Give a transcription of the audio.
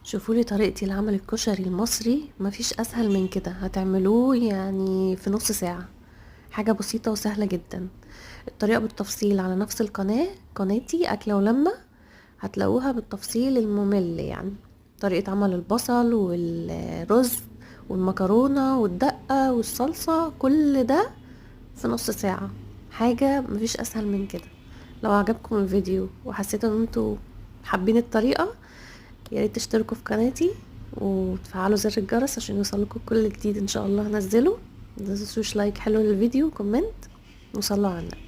شوفوا لي طريقتي لعمل الكشري المصري، مفيش اسهل من كده. هتعملوه يعني في نص ساعة. حاجة بسيطة وسهلة جدا. الطريقة بالتفصيل على نفس القناة، قناتي أكلة ولمة. هتلاقوها بالتفصيل الممل يعني. طريقة عمل البصل والرز والمكرونة والدقة والصلصة، كل ده في نص ساعة. حاجة مفيش اسهل من كده. لو عجبكم الفيديو وحسيتوا ان انتوا حابين الطريقة، يا ريت تشتركوا في قناتي وتفعلوا زر الجرس عشان يوصلكوا كل جديد ان شاء الله هنزله. متنسوش لايك حلو للفيديو وكومنت، وصلوا على النبي.